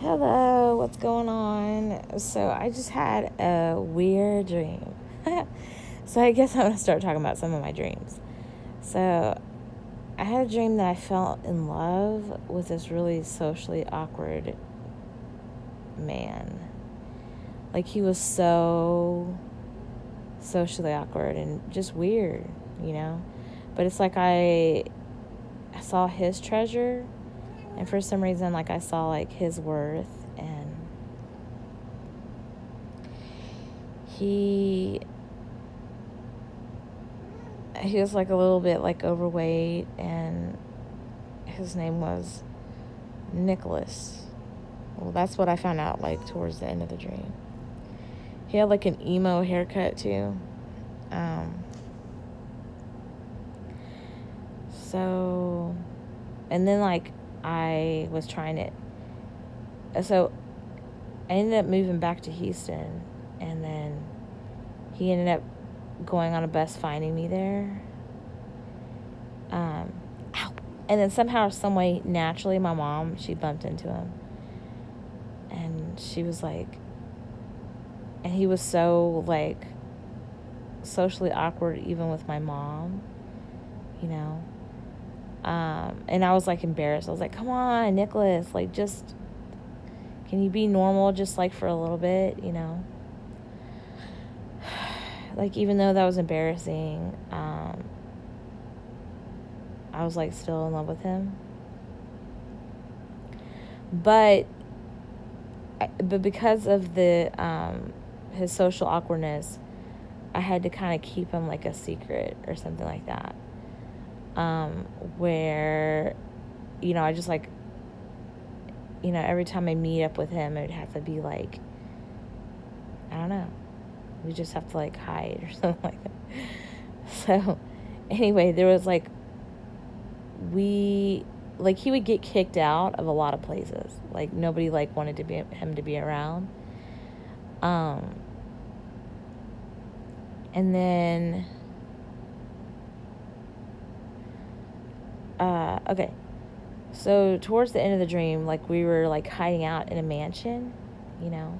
Hello, what's going on? So, I just had a weird dream. So, I guess I'm going to start talking about some of my dreams. So, I had a dream that I fell in love with this really socially awkward man. Like, he was so socially awkward and just weird, you know? But it's like I saw his treasure, and for some reason, like, I saw, like, his worth, and he was like a little bit like overweight, and his name was Nicholas. Well, that's what I found out like towards the end of the dream. He had like an emo haircut too. Um, so, and then like I was trying to, so I ended up moving back to Houston, and then he ended up going on a bus finding me there. Ow. And then somehow, some way, naturally, my mom, she bumped into him. And she was like, and he was so, like, socially awkward even with my mom, you know. And I was, like, embarrassed. I was like, come on, Nicholas, like, just, can you be normal just, like, for a little bit, you know. Like, even though that was embarrassing, I was, like, still in love with him. But because of the his social awkwardness, I had to kind of keep him like a secret or something like that. Where, you know, I just like, you know, every time I meet up with him, it would have to be like, I don't know, we just have to like hide or something like that. So, anyway, there was like, he would get kicked out of a lot of places. Like, nobody like wanted him to be around. And then, okay. So towards the end of the dream, like, we were like hiding out in a mansion, you know.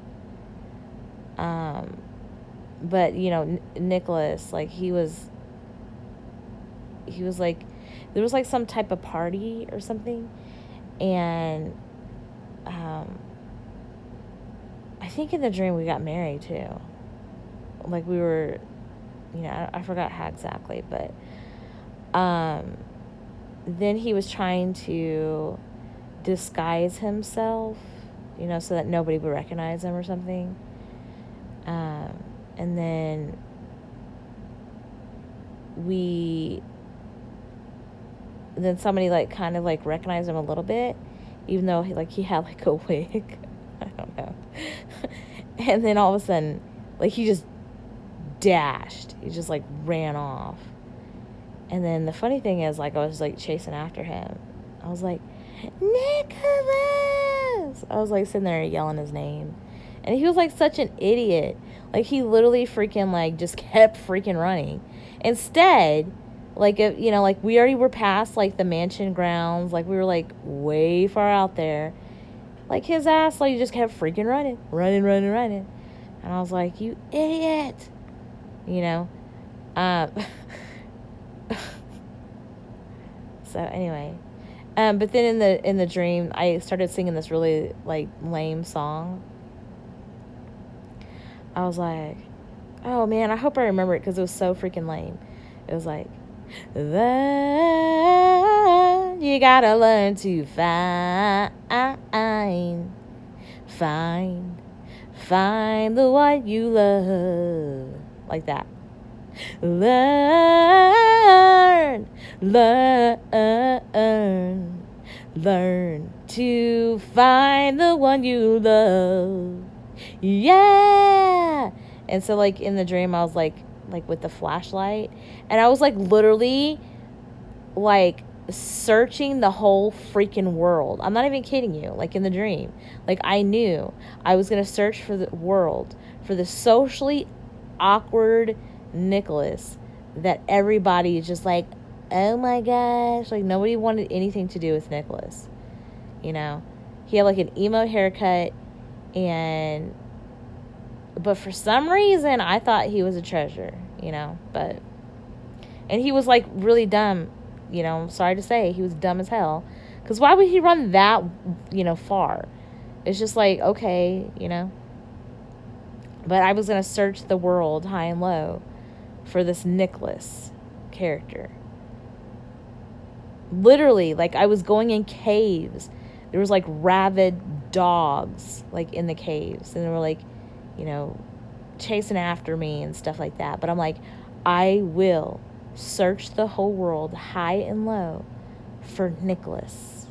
But you know, Nicholas, like, he was like, there was like some type of party or something, and I think in the dream we got married too. Like, we were, you know, I forgot how exactly, but then he was trying to disguise himself, you know, so that nobody would recognize him or something. And then somebody like kind of like recognized him a little bit, even though he had like a wig. I don't know. And then all of a sudden, like, he just dashed. He just like ran off. And then the funny thing is, like, I was like chasing after him. I was like, Nicholas! I was like sitting there yelling his name. And he was like such an idiot. Like, he literally freaking like just kept freaking running. Instead, like, you know, like, we already were past like the mansion grounds. Like, we were like way far out there. Like, his ass like just kept freaking running. And I was like, you idiot. You know? So anyway, but then in the dream, I started singing this really like lame song. I was like, oh man, I hope I remember it because it was so freaking lame. It was like, then you gotta learn to find the one you love, like that. Learn to find the one you love. Yeah. And so, like, in the dream, I was like with the flashlight, and I was like literally like searching the whole freaking world. I'm not even kidding you. Like, in the dream, like, I knew I was gonna search for the world for the socially awkward Nicholas that everybody is just like, oh my gosh, like, nobody wanted anything to do with Nicholas, you know. He had like an emo haircut, but for some reason I thought he was a treasure, and he was like really dumb, I'm sorry to say, he was dumb as hell. Because why would he run that, far? It's just like, okay, But I was going to search the world high and low for this Nicholas character. Literally, like, I was going in caves. There was like rabid dogs like in the caves, and they were like, chasing after me and stuff like that. But I'm like, I will search the whole world high and low for Nicholas.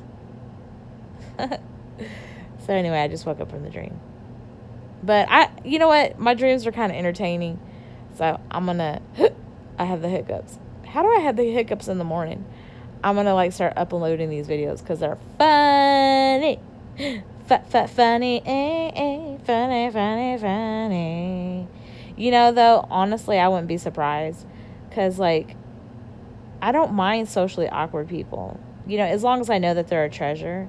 So anyway, I just woke up from the dream. But you know what? My dreams are kind of entertaining. So I have the hiccups. How do I have the hiccups in the morning? I'm going to like start uploading these videos because they're funny. Funny. Funny. Though, honestly, I wouldn't be surprised. Because, like, I don't mind socially awkward people. As long as I know that they're a treasure.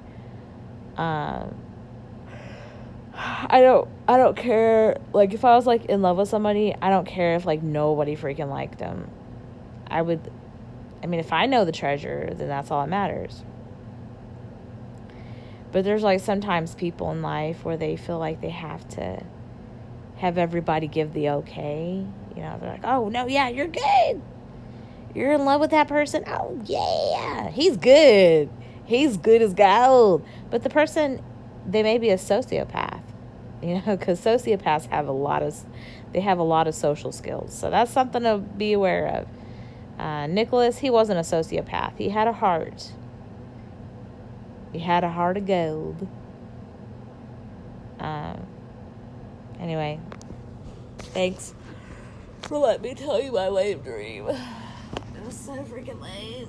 I don't care. Like, if I was, like, in love with somebody, I don't care if, like, nobody freaking liked them. If I know the treasure, then that's all that matters. But there's, like, sometimes people in life where they feel like they have to have everybody give the okay. They're like, oh, no, yeah, you're good. You're in love with that person. Oh, yeah, he's good. He's good as gold. But the person, they may be a sociopath, because sociopaths have a lot of social skills. So that's something to be aware of. Nicholas, he wasn't a sociopath. He had a heart. He had a heart of gold. Anyway, thanks for letting me tell you my lame dream. It was so freaking lame.